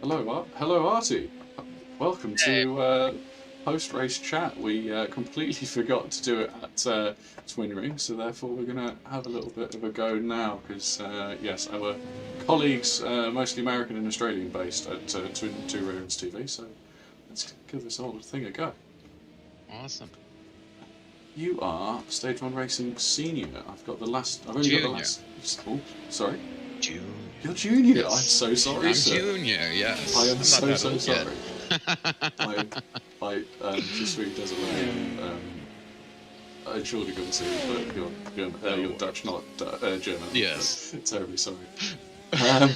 Hello, Artie. Welcome Hey. to post-race chat. We completely forgot to do it at Twin Ring, so therefore we're going to have a little bit of a go now, because yes, our colleagues, mostly American and Australian based at Twin Two Rings TV, so let's give this whole thing a go. Awesome. You are Stage 1 Racing Senior. I've only got the last... Oh, sorry. Junior. You're Junior. Yes. I'm so sorry, I'm sir. Junior, yes. I am I'm so not that old sorry. yet. Je suis désolé. Entschuldigung, but you're Dutch, not German. Yes. Terribly sorry. How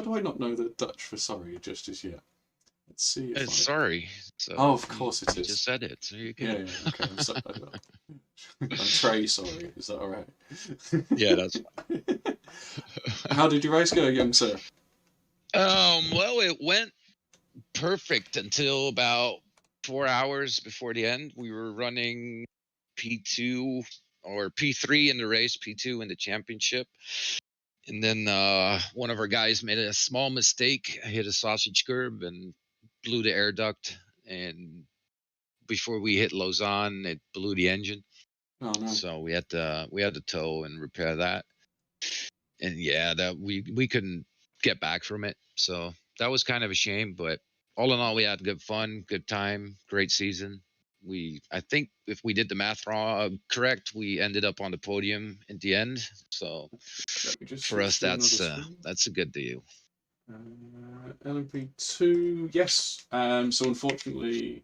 do I not know the Dutch for sorry just as yet? Let's see. It's sorry. So of course it is. You just said it, so you can. Yeah. Okay. I'm Trey. Sorry. Is that all right? Yeah, that's fine. How did your race go, young sir? Well, it went perfect until about 4 hours before the end. We were running P2 or P3 in the race, P2 in the championship. And then one of our guys made a small mistake, hit a sausage curb and blew the air duct. And before we hit Lausanne, it blew the engine. Oh no! So we had to tow and repair that. And yeah, that we couldn't get back from it. So that was kind of a shame. But all in all, we had good fun, good time, great season. I think if we did the math correct, we ended up on the podium in the end. So for us, that's a good deal. LMP2, yes. So unfortunately,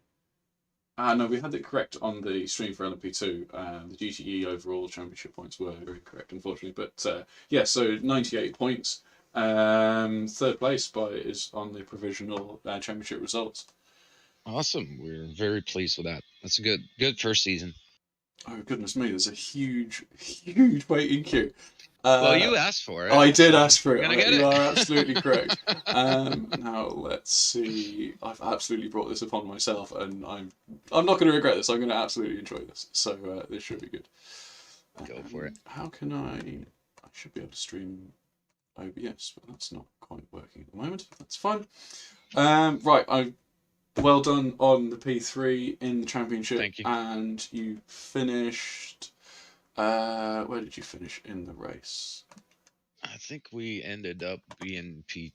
no, we had it correct on the stream for LMP2. The GTE overall championship points were very correct, unfortunately. But yeah, so 98 points. Third place is on the provisional championship results. Awesome. We're very pleased with that. That's a good first season. Oh goodness me! There's a huge waiting queue. Well, you asked for it. I did ask for it. You are absolutely correct. Now let's see. I've absolutely brought this upon myself, and I'm not going to regret this. I'm going to absolutely enjoy this. So this should be good. Go for it. How can I should be able to stream OBS, but that's not quite working at the moment. That's fine. Right. Well done on the P3 in the championship. Thank you. And you finished. Where did you finish in the race? I think we ended up being P9.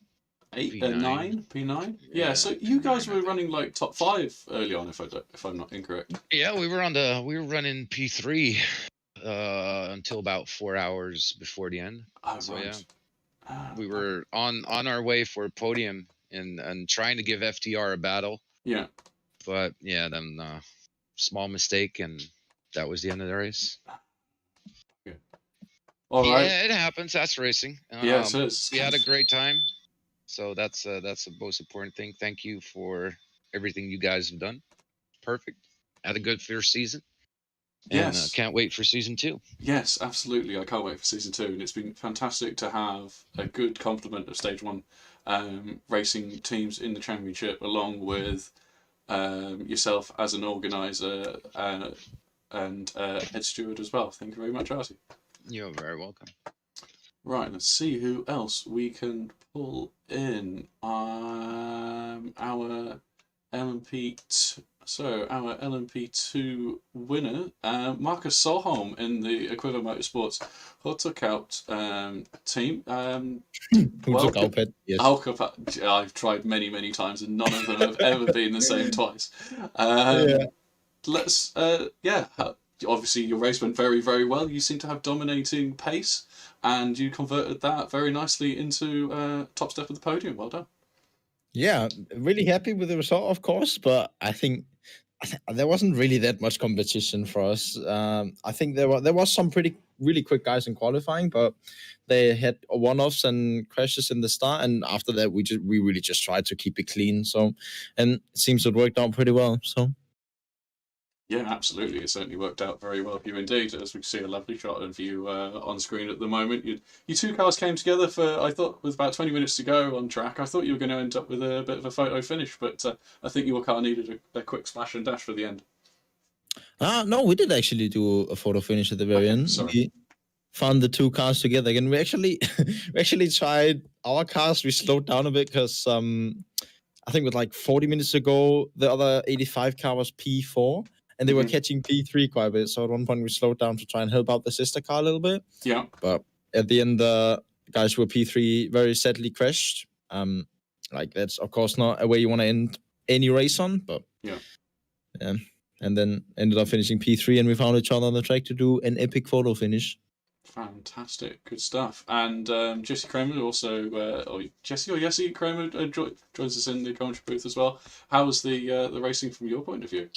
P9. Yeah. So you guys were running like top 5 early on, if I'm not incorrect. Yeah, we were running P3 until about 4 hours before the end. Oh, so right. Yeah, we were on our way for a podium and trying to give FTR a battle. Yeah. But yeah, then small mistake, and that was the end of the race. Okay. All right. Yeah, it happens. That's racing. Yeah, it is. We had a great time, so that's the most important thing. Thank you for everything you guys have done. Perfect. Had a good first season. And yes. Can't wait for season 2. Yes, absolutely. I can't wait for season 2, and it's been fantastic to have a good complement of Stage 1 racing teams in the championship, along with yourself as an organizer and head steward as well. Thank you very much, Artie. You're very welcome. Right, let's see who else we can pull in. Our LMP2. So our LMP2 winner, Marcus Solholm in the Equiva Motorsports Autocount team. Autocount, yes. I've tried many times, and none of them have ever been the same twice. Let's obviously your race went very, very well. You seem to have dominating pace, and you converted that very nicely into top step of the podium. Well done. Yeah, really happy with the result, of course, but I think there wasn't really that much competition for us. I think there was some really quick guys in qualifying, but they had one-offs and crashes in the start, and after that we really just tried to keep it clean. So, and it seems it worked out pretty well. So. Yeah, absolutely. It certainly worked out very well for you indeed. As we see a lovely shot of you on screen at the moment. You two cars came together for, I thought, with about 20 minutes to go on track. I thought you were going to end up with a bit of a photo finish, but I think your car needed a quick splash and dash for the end. No, we did actually do a photo finish at the very end. Sorry. We found the two cars together again. We actually tried our cars, we slowed down a bit because I think with like 40 minutes ago, the other 85 car was P4, and they were catching P3 quite a bit. So at one point, we slowed down to try and help out the sister car a little bit. Yeah. But at the end, the guys who were P3 very sadly crashed. Like that's of course not a way you want to end any race on, but yeah. And then ended up finishing P3, and we found each other on the track to do an epic photo finish. Fantastic, good stuff. And Jesse Kramer also, or Jesse Kramer joins us in the commentary booth as well. How was the racing from your point of view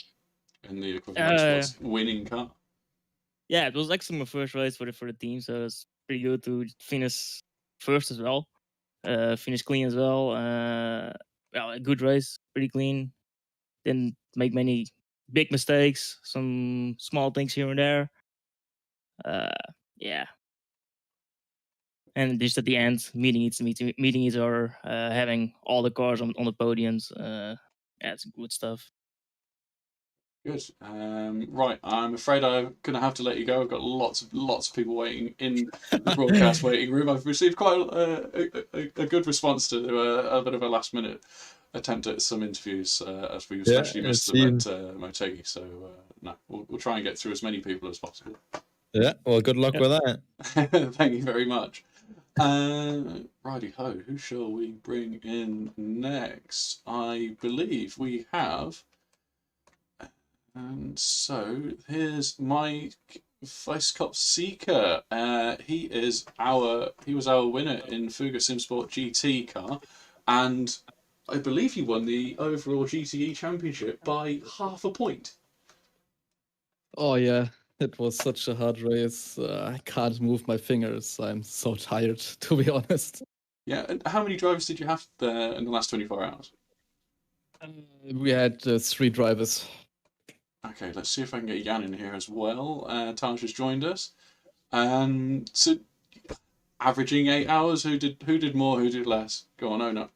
in the equivalent sports winning car? Yeah, it was actually my first race for the team, so it's pretty good to finish first as well. Finish clean as well. Well, a good race, pretty clean. Didn't make many big mistakes. Some small things here and there. Yeah. And just at the end, meeting each other, having all the cars on the podiums. Yeah, it's good stuff. Good. Right, I'm afraid I'm going to have to let you go. I've got lots of people waiting in the broadcast waiting room. I've received quite a good response to a bit of a last minute attempt at some interviews, as we especially missed them at Motegi. So no, we'll try and get through as many people as possible. Yeah, well, good luck with that. Thank you very much. Righty ho, who shall we bring in next? I believe we have. And so here's Mike Weisskopf-Seeker. He was our winner in Fuga SimSport GT car, and I believe he won the overall GTE championship by half a point. Oh yeah, it was such a hard race. I can't move my fingers. I'm so tired, to be honest. Yeah, and how many drivers did you have there in the last 24 hours? We had 3 drivers. Okay, let's see if I can get Jan in here as well. Taj has joined us. So averaging 8 hours. Who did more? Who did less? Go on, Ona.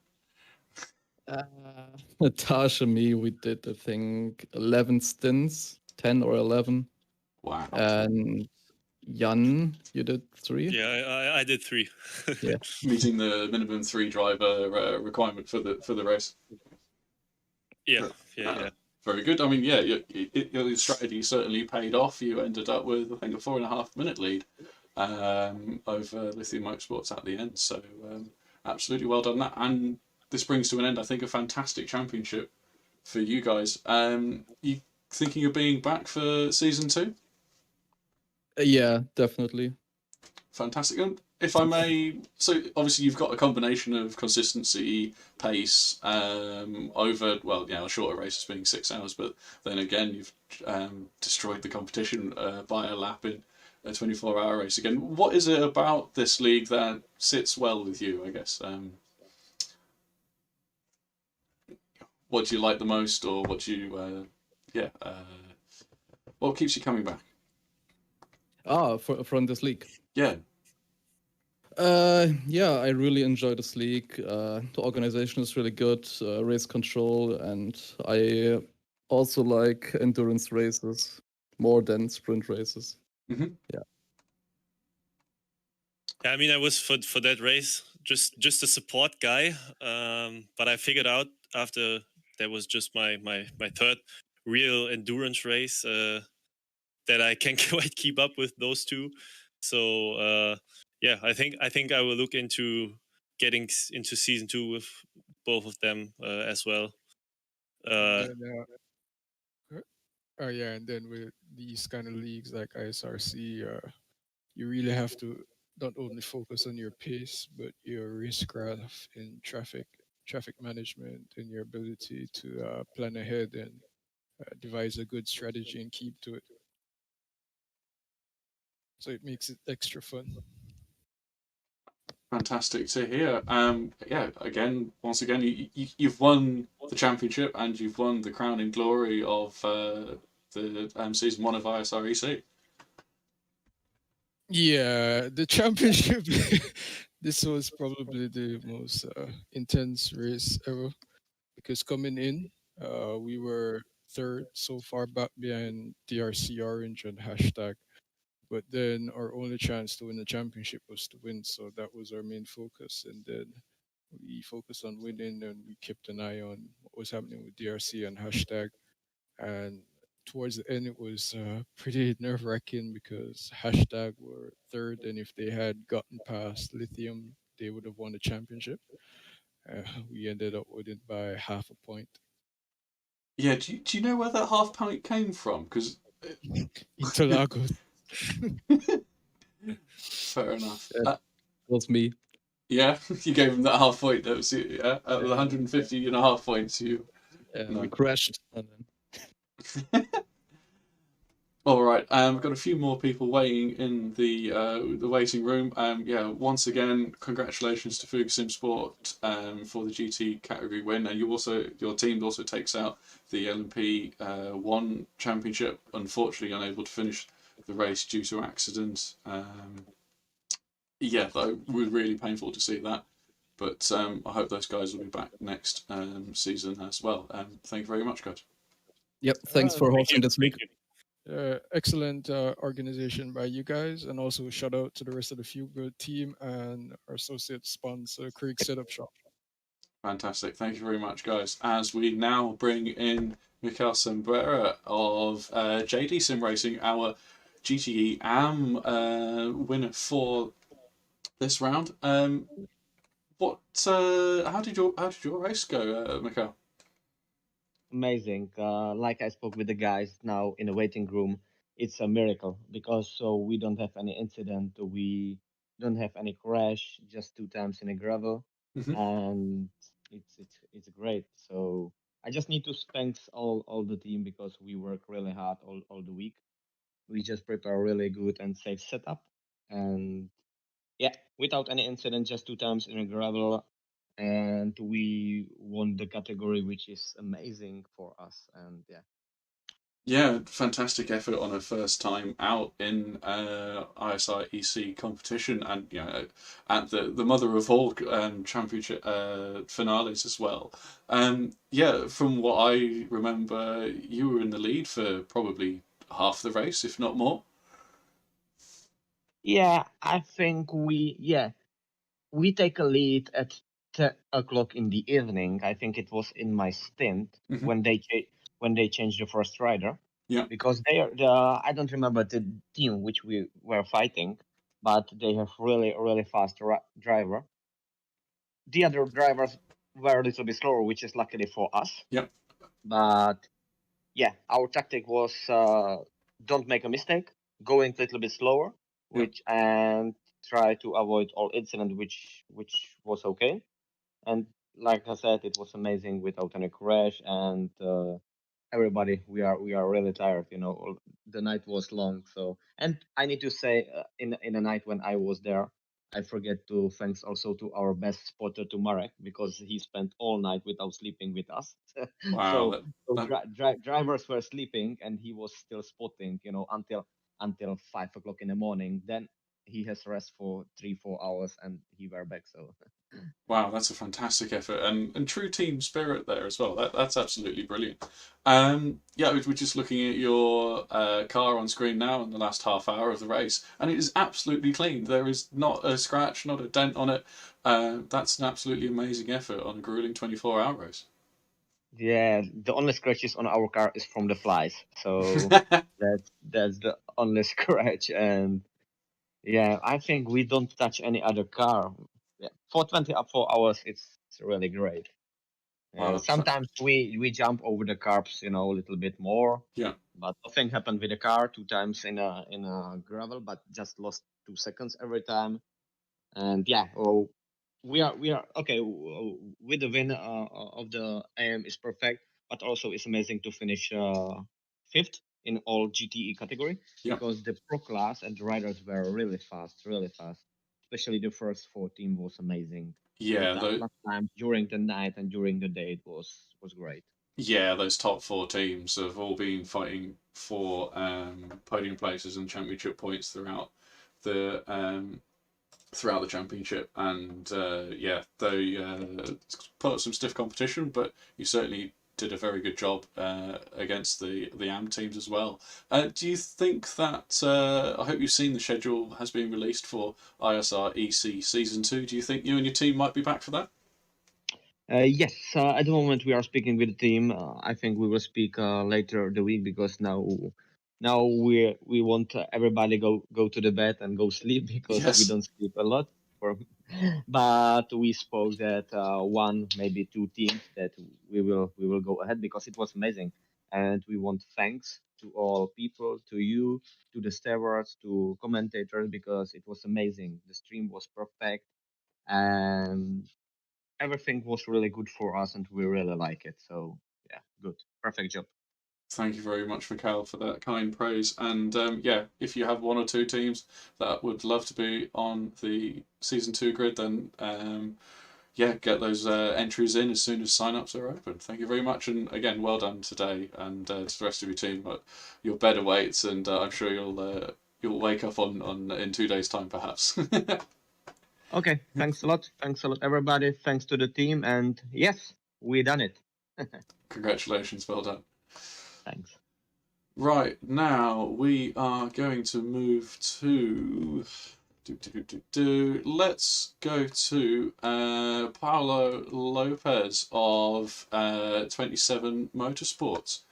Taj and me, we did I think 11 stints, 10 or 11. Wow. And Jan, you did 3. Yeah, I did 3. Yeah, meeting the minimum 3 driver requirement for the race. Yeah. Very good. I mean, yeah, your strategy certainly paid off. You ended up with, I think, a 4.5 minute lead over Lithium Motorsports at the end. So absolutely well done that. And this brings to an end, I think, a fantastic championship for you guys. You thinking of being back for season 2? Yeah, definitely. Fantastic. And if I may, so obviously you've got a combination of consistency, pace, over, well, yeah, a shorter races being 6 hours, but then again, you've destroyed the competition by a lap in a 24-hour race again. What is it about this league that sits well with you, I guess? What do you like the most, or what do you, what keeps you coming back? From this league. Yeah. Yeah, I really enjoy this league. The organization is really good, race control, and I also like endurance races more than sprint races. Mm-hmm. Yeah. I mean, I was for that race just a support guy, but I figured out after that was just my third real endurance race that I can quite keep up with those two. So yeah, I think I will look into getting into season 2 with both of them as well. Yeah, and then with these kind of leagues like ISRC, you really have to not only focus on your pace, but your racecraft in traffic management, and your ability to plan ahead and devise a good strategy and keep to it. So it makes it extra fun. Fantastic to hear. Yeah, once again, you've won the championship and you've won the crowning glory of the season 1 of ISREC. Yeah, the championship. This was probably the most intense race ever, because coming in, we were third, so far back behind DRC Orange and hashtag. But then our only chance to win the championship was to win, so that was our main focus. And then we focused on winning, and we kept an eye on what was happening with DRC and hashtag. And towards the end, it was pretty nerve wracking because hashtag were third, and if they had gotten past Lithium, they would have won the championship. We ended up winning by half a point. Yeah, do you know where that half point came from? Because Interlagos. fair enough. Yeah. It was me. Yeah, you gave him that half point. That was yeah, out of the 150 and a half points you. Yeah, I crashed. And then... All right, we've got a few more people waiting in the waiting room. Yeah, once again, congratulations to Fugasim Sport for the GT category win, and your team also takes out the LMP1 championship. Unfortunately, unable to finish the race due to accident. Yeah, though, was really painful to see that. But I hope those guys will be back next season as well. Thank you very much, guys. Yep, thanks for hosting this week. Excellent organization by you guys, and also shout out to the rest of the Feel Good team and our associate sponsor, Creek Setup Shop. Fantastic. Thank you very much, guys. As we now bring in Mikel Sembrera of JD Sim Racing, our GTE AM winner for this round. How did your race go, Mikel? Amazing. Like I spoke with the guys now in the waiting room, it's a miracle because so we don't have any incident, we don't have any crash, just 2 times in a gravel, and it's great. So I just need to thank all the team because we work really hard all the week. We just prepare really good and safe setup, and yeah, without any incident, just 2 times in a gravel, and we won the category, which is amazing for us. And yeah. Yeah, fantastic effort on her first time out in ISREC competition, and at the mother of all championship finales as well. Yeah, from what I remember, you were in the lead for probably half the race, if not more. Yeah, I think we take a lead at 10 o'clock in the evening. I think it was in my stint when they changed the first rider. Yeah. Because they are I don't remember the team which we were fighting, but they have really fast driver. The other drivers were a little bit slower, which is luckily for us. Yep. But yeah, our tactic was don't make a mistake, going a little bit slower, and try to avoid all incident, which was okay. And like I said, it was amazing without any crash, and everybody, we are really tired. The night was long, so. And I need to say, in the night when I was there, I forget to thanks also to our best spotter, to Marek, because he spent all night without sleeping with us. Wow. Drivers were sleeping and he was still spotting, until 5 o'clock in the morning. Then he has rest for 3-4 hours and he were back. So wow, that's a fantastic effort and true team spirit there as well. That's absolutely brilliant. Yeah, we're just looking at your car on screen now in the last half hour of the race, and it is absolutely clean. There is not a scratch, not a dent on it. That's an absolutely amazing effort on a grueling 24-hour race. yeah, the only scratches on our car is from the flies. So that's the only scratch. And yeah, I think we don't touch any other car. Yeah, for 24 hours, it's really great. Wow, Sometimes we jump over the curbs, a little bit more. Yeah. But nothing happened with the car. 2 times in a gravel, but just lost 2 seconds every time. And yeah, we are okay with the win of the AM is perfect, but also it's amazing to finish fifth in all GTE category because the pro class and the riders were really fast, especially the first 4 team was amazing. Yeah, last time during the night and during the day it was great. Yeah, those top 4 teams have all been fighting for podium places and championship points throughout the championship, and yeah, they put up some stiff competition, but you certainly did a very good job against the AM teams as well. Do you think that I hope you've seen the schedule has been released for ISREC Season 2? Do you think you and your team might be back for that? Yes, at the moment we are speaking with the team. I think we will speak later the week because now we want everybody go to the bed and go sleep because we Yes. don't sleep a lot. For, but we spoke that one maybe two teams that we will go ahead because it was amazing, and we want thanks to all people, to you, to the stewards, to commentators because it was amazing. The stream was perfect and everything was really good for us and we really like it. So yeah, good. Perfect job. Thank you very much, Mikhail, for that kind praise. And yeah, if you have one or two teams that would love to be on the Season 2 grid, then yeah, get those entries in as soon as sign-ups are open. Thank you very much, and again, well done today, and to the rest of your team. Your bed awaits, and I'm sure you'll wake up on in 2 days' time, perhaps. Okay, thanks a lot. Thanks a lot, everybody. Thanks to the team, and yes, we done it. Congratulations, well done. Thanks. Right, now we are going to move to. Let's go to Paulo Lopez of 27 Motorsports.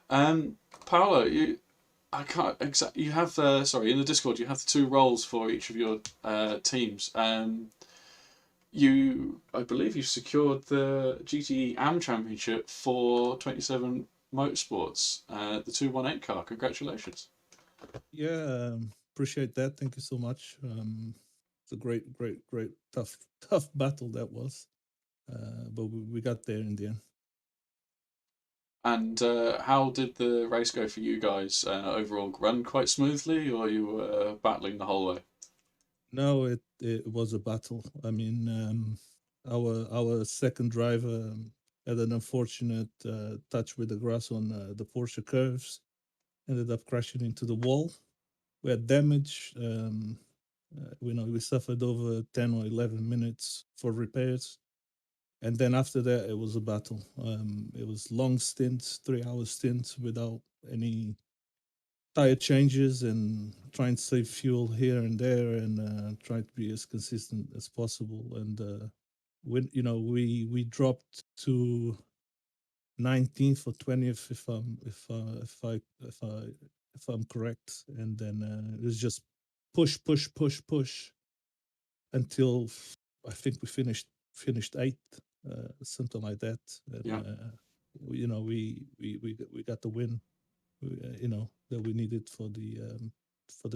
Paulo, I can't exactly. You have sorry, in the Discord you have the two roles for each of your teams. I believe you secured the GTE AM Championship for 27 Motorsports, the 218 car. Congratulations. Yeah, appreciate that. Thank you so much. It's a great, tough battle that was, but we got there in the end. And how did the race go for you guys? Overall, run quite smoothly, or you were battling the whole way? No, it was a battle. I mean, our second driver had an unfortunate touch with the grass on the Porsche curves, ended up crashing into the wall. We had damage. We suffered over 10 or 11 minutes for repairs. And then after that, it was a battle. It was long stints, 3-hour stints without any tire changes and trying to save fuel here and there and try to be as consistent as possible. And we dropped to 19th or 20th if I'm correct. And then it was just push until I think we finished 8th, something like that. And, Yeah. We got the win, that we needed for the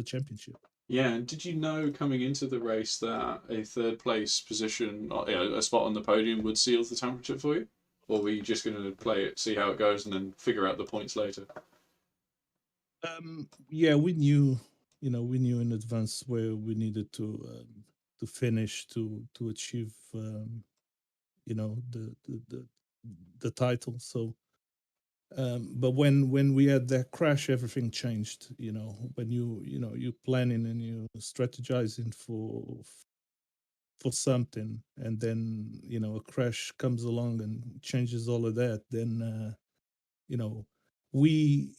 championship. Yeah, and did you know coming into the race that a third place position, or, a spot on the podium would seal the championship for you? Or were you just going to play it, see how it goes, and then figure out the points later? Yeah, we knew in advance where we needed to finish to achieve, the title. So, but when we had that crash, everything changed. When you planning and you strategizing for something, and then a crash comes along and changes all of that, then we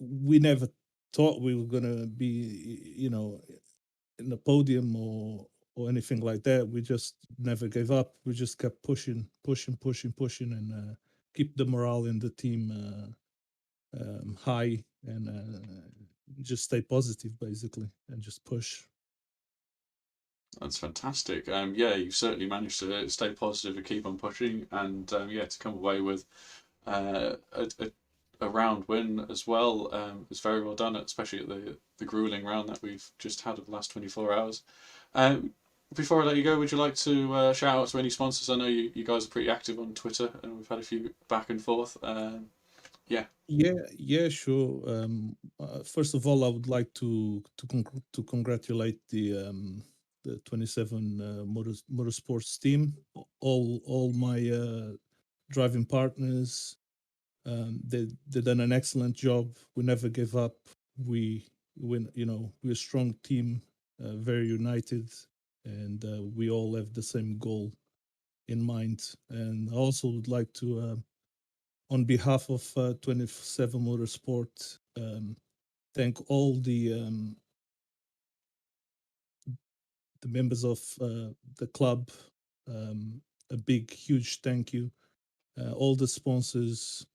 never thought we were gonna be in the podium or anything like that. We just never gave up. We just kept pushing, and keep the morale in the team high, and just stay positive basically, and just push. That's fantastic. Yeah, you certainly managed to stay positive and keep on pushing, and yeah, to come away with a round win as well. It's very well done, especially at the grueling round that we've just had of the last 24 hours. Before I let you go, would you like to shout out to any sponsors? I know you guys are pretty active on Twitter, and we've had a few back and forth. Yeah, sure. First of all, I would like to congratulate the 27 motorsports team, all my driving partners. They done an excellent job. We never gave up. We're a strong team, very united, and we all have the same goal in mind. And I also would like to on behalf of 27 Motorsport, thank all the members of the club. A big, huge thank you. All the sponsors,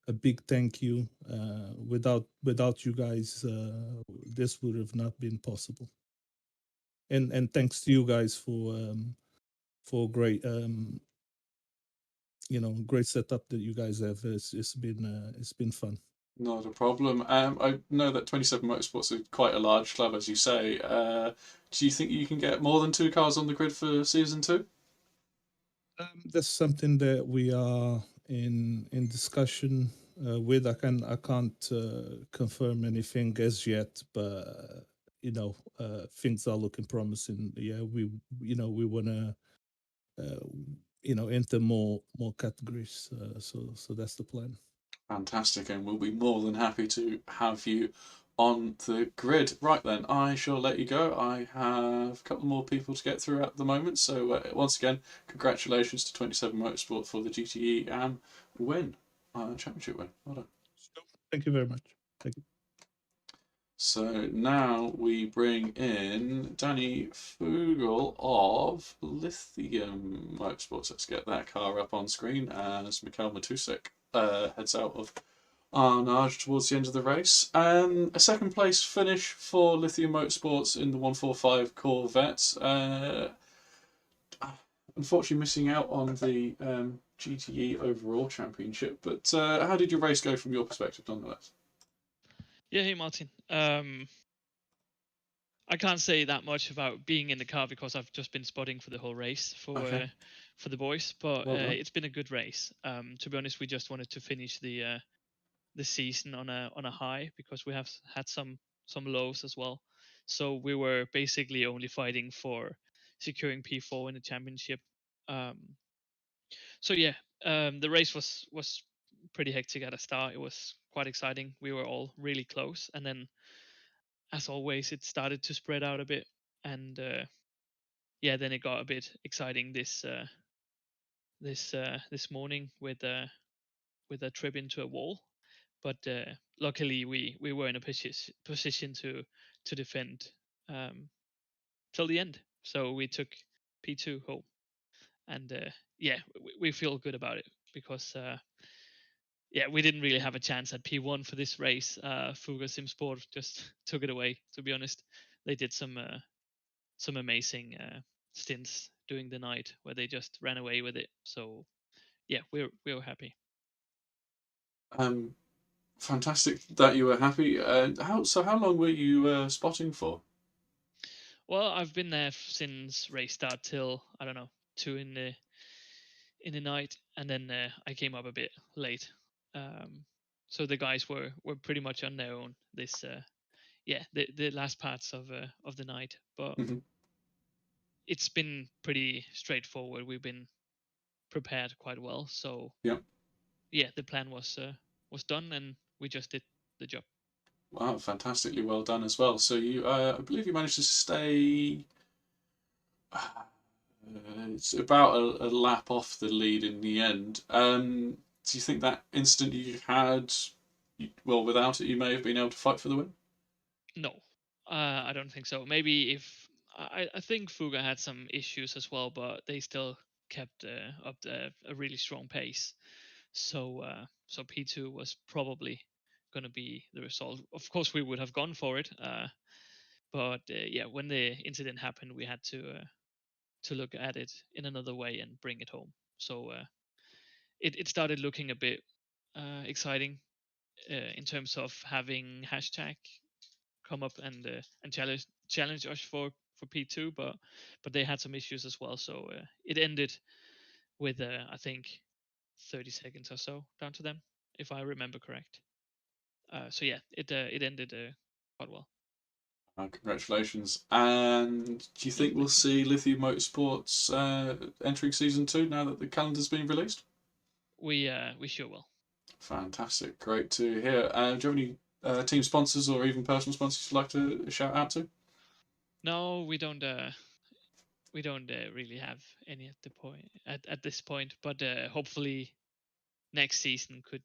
a big thank you. Without you guys, this would have not been possible. And thanks to you guys for great great setup that you guys have. It's been fun. Not a problem. I know that 27 Motorsports is quite a large club, as you say. Do you think you can get more than 2 cars on the grid for season 2? That's something that we are in discussion with. I can't confirm anything as yet, but things are looking promising. Yeah, we want to enter more categories. So that's the plan. Fantastic, and we'll be more than happy to have you on the grid. Right then, I shall let you go. I have a couple more people to get through at the moment. So once again, congratulations to 27 Motorsport for the GTE win, championship win. Well done. Thank you very much. Thank you. So now we bring in Danny Fugel of Lithium Motorsports. Let's get that car up on screen as Mikhail Matusek heads out of Arnage towards the end of the race. A second place finish for Lithium Motorsports in the 145 Corvette. Unfortunately missing out on the GTE overall championship, but how did your race go from your perspective nonetheless? Yeah, hey Martin. I can't say that much about being in the car because I've just been spotting for the whole race for the boys, but Well done. it's been a good race. To be honest, we just wanted to finish the season on a high because we have had some lows as well. So we were basically only fighting for securing P4 in the championship. So yeah, the race was pretty hectic at the start. It was quite exciting. We were all really close, and then as always, it started to spread out a bit, and yeah, then it got a bit exciting this morning with a trip into a wall. But luckily, we were in a position to defend till the end. So we took P2 home, and yeah, we feel good about it because yeah, we didn't really have a chance at P1 for this race. Fuga Sim Sport just took it away. To be honest, they did some amazing stints during the night where they just ran away with it. So yeah, we were happy. Fantastic that you were happy. How long were you spotting for? Well, I've been there since race start till I don't know 2 in the night, and then I came up a bit late. So the guys were pretty much on their own this yeah, the last parts of the night, but it's been pretty straightforward. We've been prepared quite well, so yeah, the plan was done, and we just did the job. Wow, fantastically well done as well. So you, I believe you managed to stay. It's about a lap off the lead in the end. Do you think that instant you had, well, without it, you may have been able to fight for the win? No, I don't think so. Maybe if I think Fuga had some issues as well, but they still kept up a really strong pace. So so P2 was probably going to be the result. Of course, we would have gone for it, but yeah, when the incident happened, we had to look at it in another way and bring it home. So it started looking a bit exciting in terms of having hashtag come up and challenge us for P2, but they had some issues as well. So it ended with I think 30 seconds or so down to them, if I remember correct. So yeah, it ended quite well. Congratulations. And do you think we'll see Lithium Motorsports entering season 2 now that the calendar's been released? We sure will. Fantastic, great to hear. Do you have any team sponsors or even personal sponsors you'd like to shout out to? No, we don't. We don't really have any at the point at this point, but hopefully next season could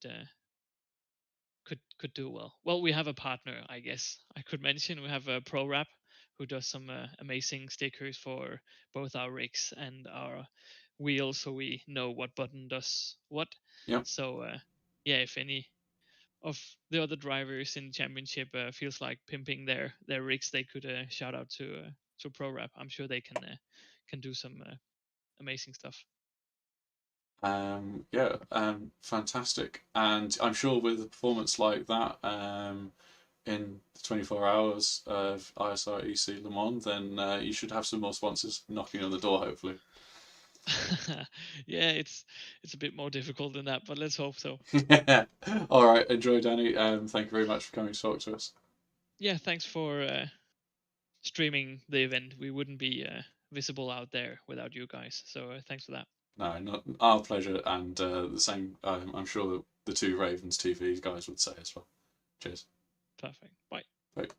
do well. Well, we have a partner, I guess I could mention. We have a ProWrap who does some amazing stickers for both our rigs and our wheels, so we know what button does what. Yep. So yeah, if any of the other drivers in the championship feels like pimping their rigs, they could shout out to ProWrap. I'm sure they can do some amazing stuff. Fantastic. And I'm sure with a performance like that, in the 24 hours of ISREC Le Mans, then you should have some more sponsors knocking on the door, hopefully. Yeah, it's a bit more difficult than that, but let's hope so. Yeah. All right. Enjoy, Danny. Thank you very much for coming to talk to us. Yeah, thanks for streaming the event. We wouldn't be visible out there without you guys. So thanks for that. No, not our pleasure, and the same. I'm sure that the two Ravens TV guys would say as well. Cheers. Perfect. Bye. Bye.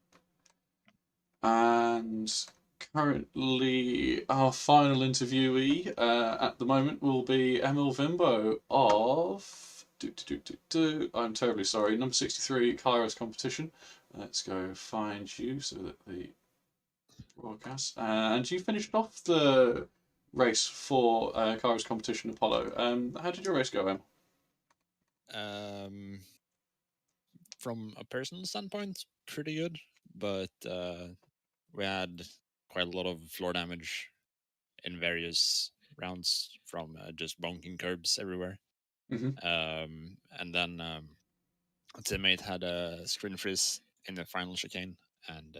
And currently, our final interviewee at the moment will be Emil Vimbo of. I'm terribly sorry. Number 63, Kairos Competition. Let's go find you so that the broadcast. And you finished off the race for Kairos Competition Apollo. How did your race go, Em? From a personal standpoint, pretty good, but we had quite a lot of floor damage in various rounds from just bonking curbs everywhere. And then a teammate had a screen freeze in the final chicane and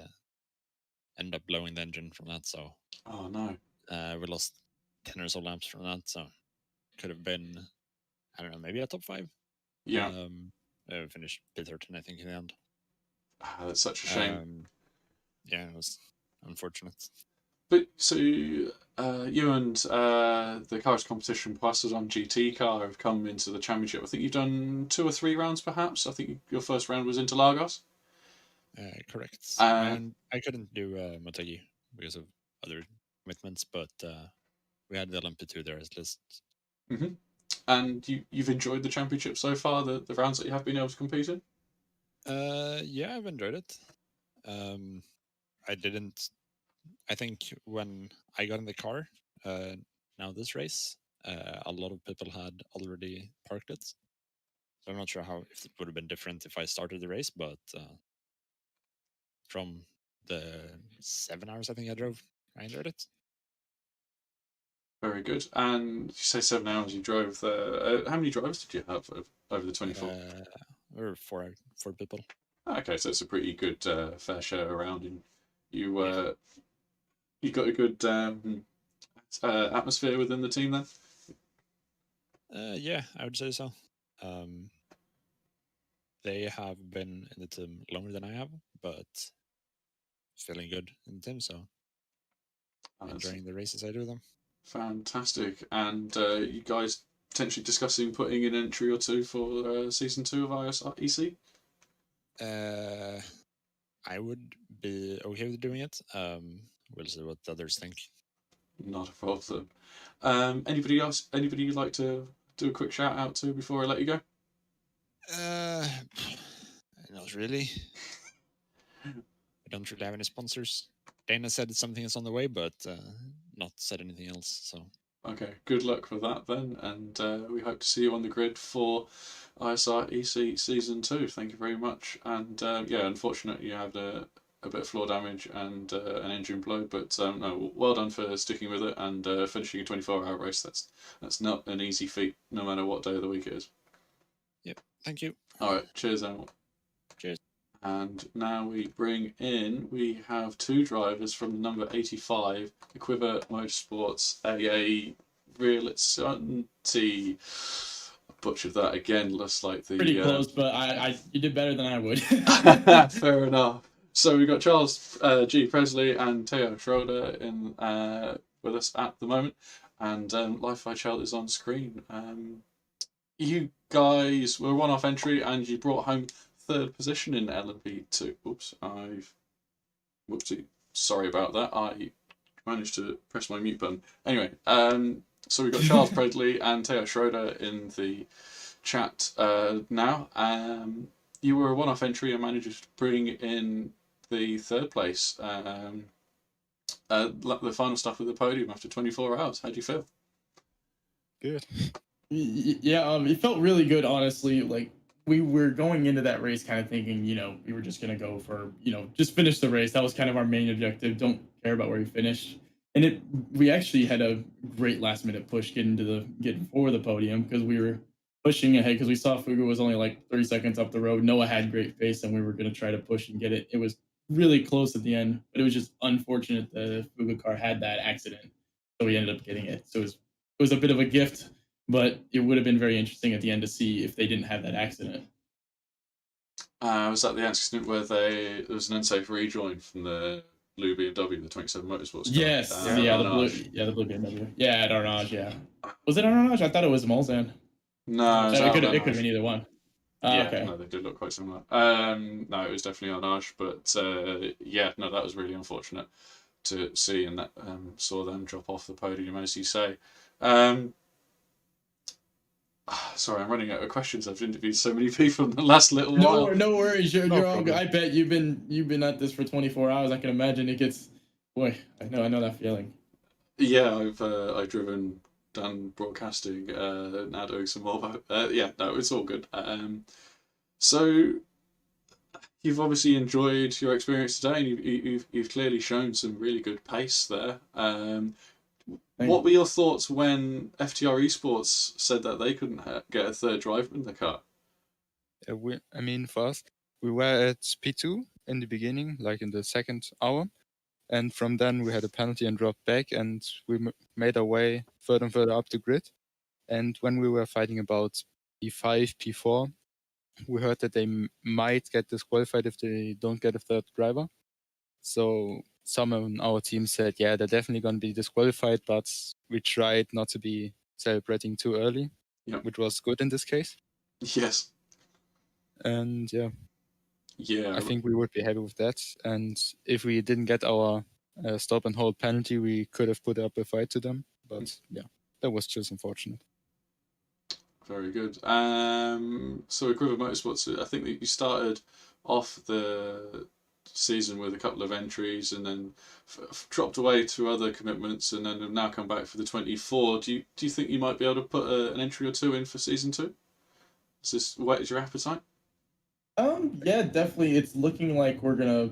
ended up blowing the engine from that. So, oh no, we lost 10 or so laps from that. So, could have been, I don't know, maybe a top 5. Yeah. Finished P13, I think, in the end. That's such a shame. Yeah, it was unfortunate. But so you and the Kairos Competition Plus on GT car have come into the championship. I think you've done 2 or 3 rounds, perhaps. I think your first round was Interlagos. Correct. And I couldn't do Motegi because of other commitments, but we had the LMP2 there at least. Mm-hmm. And you've enjoyed the championship so far, the rounds that you have been able to compete in? Yeah, I've enjoyed it. I think when I got in the car, now this race, a lot of people had already parked it. So I'm not sure if it would have been different if I started the race, but from the 7 hours I think I drove, I enjoyed it. Very good. And you say 7 hours you drove there. How many drivers did you have over the 24? There were four people. Okay, so it's a pretty good fair share around, and you got a good atmosphere within the team then? Yeah, I would say so. They have been in the team longer than I have, but feeling good in the team, so enjoying the races I do them. Fantastic. And you guys potentially discussing putting an entry or 2 for season 2 of ISREC? I would be okay with doing it. We'll see what the others think. Not a problem. Anybody else? Anybody you'd like to do a quick shout out to before I let you go? Not really. I don't really have any sponsors. Dana said something is on the way, but not said anything else. So okay, good luck with that then, and we hope to see you on the grid for ISREC season 2. Thank you very much. And yeah, unfortunately you had a bit of floor damage and an engine blow, but no, well done for sticking with it and finishing a 24-hour race. That's not an easy feat, no matter what day of the week it is. Yep, thank you. All right, cheers, Emil. Cheers. And now we have 2 drivers from number 85, Equiva Motorsports AA Real Certainty. Butchered that again, looks like the... Pretty close, but you did better than I would. Fair enough. So we've got Charles G. Presley and Theo Schroeder in with us at the moment, and Life by Child is on screen. You guys were a one-off entry, and you brought home 3rd position in LMP2. Oops, whoopsie. Sorry about that. I managed to press my mute button. Anyway, so we've got Charles Presley and Theo Schroeder in the chat now. You were a one-off entry and managed to bring in the third place. The final stuff with the podium after 24 hours. How do you feel? Good. Yeah, it felt really good, honestly. Like, we were going into that race kind of thinking, we were just going to go for, just finish the race. That was kind of our main objective. Don't care about where we finished. And we actually had a great last minute push getting for the podium, because we were pushing ahead, because we saw Fuga was only like 30 seconds up the road. Noah had great pace, and we were going to try to push and get it. It was really close at the end, but it was just unfortunate the Fuga car had that accident. So we ended up getting it. So it was a bit of a gift, but it would have been very interesting at the end to see if they didn't have that accident. Was that the accident where there was an unsafe rejoin from the blue BMW, the 27 Motorsports car? Yes, the blue BMW. Yeah, at Arnage, yeah. Was it Arnage? I thought it was Mulsanne. No, it could have been either one. Okay. No, they did look quite similar. No, it was definitely Arnage, but that was really unfortunate to see, and that saw them drop off the podium, as you say. Sorry, I'm running out of questions. I've interviewed so many people in the last little while. No worries. You're all good. I bet you've been at this for 24 hours. I can imagine it gets. Boy, I know that feeling. Yeah, I've driven, done broadcasting, now doing some more. It's all good. So you've obviously enjoyed your experience today, and you've clearly shown some really good pace there. What were your thoughts when FTR Esports said that they couldn't get a third driver in the car? First, we were at P2 in the beginning, like in the second hour. And from then we had a penalty and dropped back, and we made our way further and further up the grid. And when we were fighting about P5, P4, we heard that they might get disqualified if they don't get a third driver. So someone on our team said, yeah, they're definitely going to be disqualified, but we tried not to be celebrating too early, which was good in this case. Yes. And I think we would be happy with that. And if we didn't get our stop and hold penalty, we could have put up a fight to them. But that was just unfortunate. Very good. So with Quiver Motorsports, I think that you started off the season with a couple of entries, and then dropped away to other commitments, and then have now come back for the 24. Do you think you might be able to put an entry or two in for season 2? What is your appetite? Yeah, definitely. It's looking like we're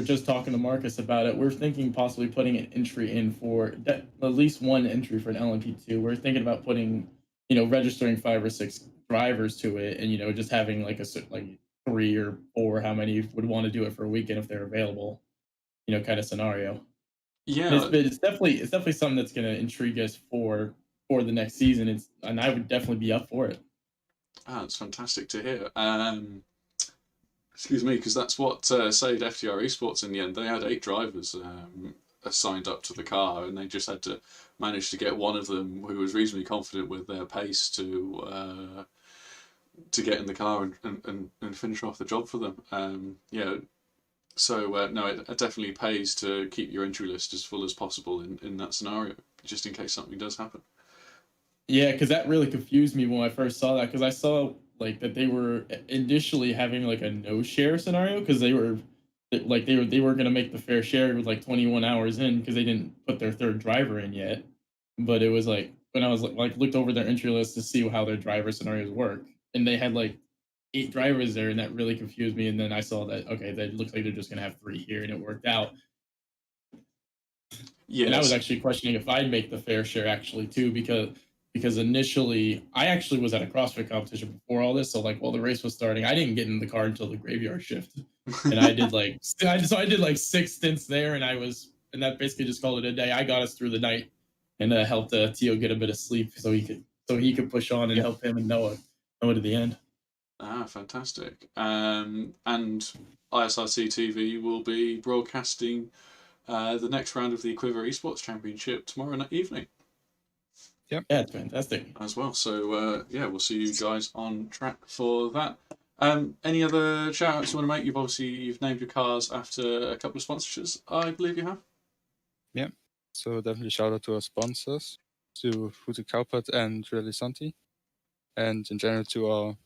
just talking to Marcus about it. We're thinking possibly putting an entry in for at least one entry for an LMP2. We're thinking about putting, registering 5 or 6 drivers to it, and just having like 3 or 4, how many would want to do it for a weekend if they're available, kind of scenario. Yeah, it's definitely something that's going to intrigue us for the next season. And I would definitely be up for it. That's fantastic to hear. Excuse me, because that's what saved FTR Esports in the end. They had 8 drivers assigned up to the car, and they just had to manage to get one of them who was reasonably confident with their pace to get in the car and finish off the job for them. So it definitely pays to keep your entry list as full as possible in that scenario, just in case something does happen. Yeah, because that really confused me when I first saw that, because I saw that they were initially having a no share scenario, because they were going to make the fair share with 21 hours in, because they didn't put their third driver in yet. But it was when I was looked over their entry list to see how their driver scenarios work, and they had 8 drivers there, and that really confused me. And then I saw that that looks like they're just going to have 3 here, and it worked out. Yes. And I was actually questioning if I'd make the fair share actually too, because initially I actually was at a CrossFit competition before all this. So while the race was starting, I didn't get in the car until the graveyard shift. And I did I did 6 stints there, and that basically just called it a day. I got us through the night and helped Tio get a bit of sleep so he could push on and help him and Noah to the end. Fantastic. And ISRC TV will be broadcasting the next round of the Quiver Esports Championship tomorrow evening. Yep. Yeah, it's fantastic. As well. So, we'll see you guys on track for that. Any other shout-outs you want to make? You've named your cars after a couple of sponsorships, I believe you have. Yeah. So definitely shout out to our sponsors, to Futu Cowpad and Realizanti. and in general to our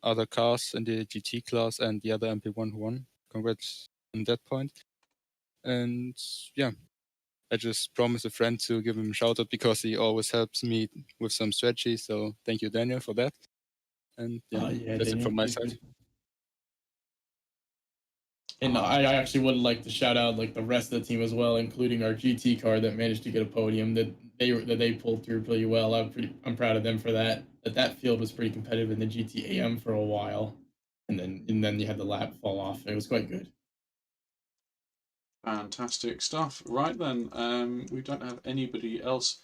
other cars in the GT class and the other MP1 who won. Congrats on that point. And yeah, I just promised a friend to give him a shout out because he always helps me with some strategy. So thank you, Daniel, for that. And yeah, that's it Daniel, from my he's side. good. And I actually would like to shout out like the rest of the team as well, including our GT car that managed to get a podium that they pulled through pretty well. I'm proud of them for that. That field was pretty competitive in the GT AM for a while, and then you had the lap fall off. It was quite good. Fantastic stuff. Right then, we don't have anybody else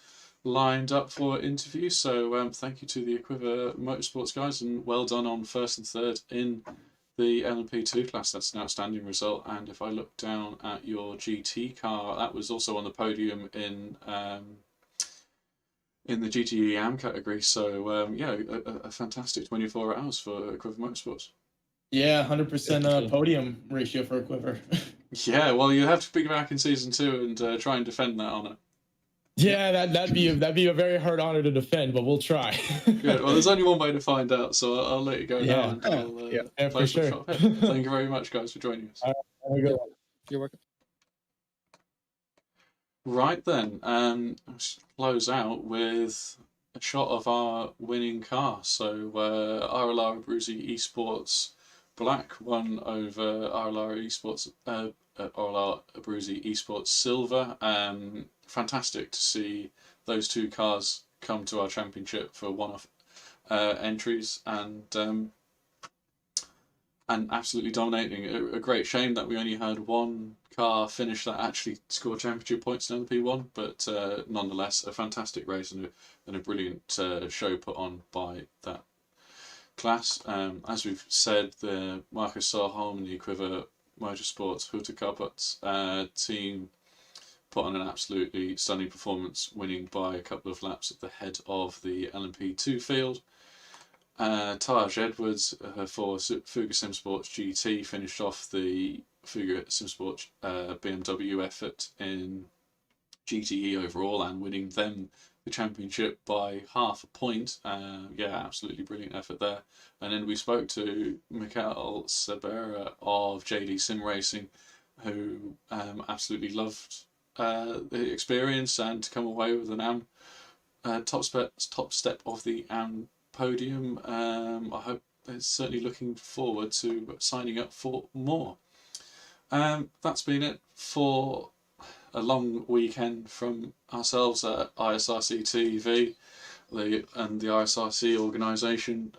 lined up for interview, so thank you to the Equiva Motorsports guys, and well done on first and third in the LMP2 class. That's an outstanding result. And if I look down at your GT car, that was also on the podium in the GT AM category. So yeah, a fantastic 24 hours for Equiva Motorsports. Yeah, 100% podium ratio for Equiva. Yeah, well, you have to pick back in season 2 and try and defend that honor. Yeah, that'd be a very hard honor to defend, but we'll try. Good. Well, there's only one way to find out, so I'll let you go now. Yeah. And we'll Yeah, for close the sure. shop here. Thank you very much, guys, for joining us. Have a good one. You're welcome. Right then, let's close out with a shot of our winning car. So RLR Abruzzi Esports Black won over RLR Esports RLR Abruzzi Esports Silver. Fantastic to see those two cars come to our championship for one-off entries and absolutely dominating. A great shame that we only had one car finish that actually scored championship points in LP1, but nonetheless a fantastic race and a brilliant show put on by that class. As we've said, the Marcus Sarholm and the Equiva Motorsports Huta Kaput team put on an absolutely stunning performance, winning by a couple of laps at the head of the LMP2 field. Taj Edwards for Fuga Simsports GT finished off the Fuga Simsports BMW effort in GTE overall and winning them the championship by half a point. Yeah, absolutely brilliant effort there. And then we spoke to Mikael Sabera of JD Sim Racing, who absolutely loved the experience and to come away with an AM top step of the AM podium. I hope they're certainly looking forward to signing up for more. That's been it for a long weekend from ourselves at ISRC TV and the ISRC organisation.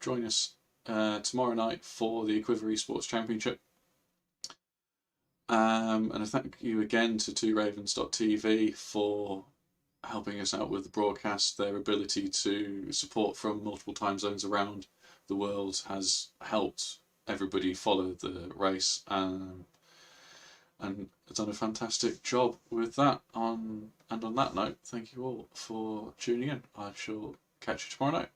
Join us tomorrow night for the Equiva Esports Championship. And a thank you again to tworavens.tv for helping us out with the broadcast. Their ability to support from multiple time zones around the world has helped everybody follow the race and done a fantastic job with that. On that note, thank you all for tuning in. I shall catch you tomorrow night.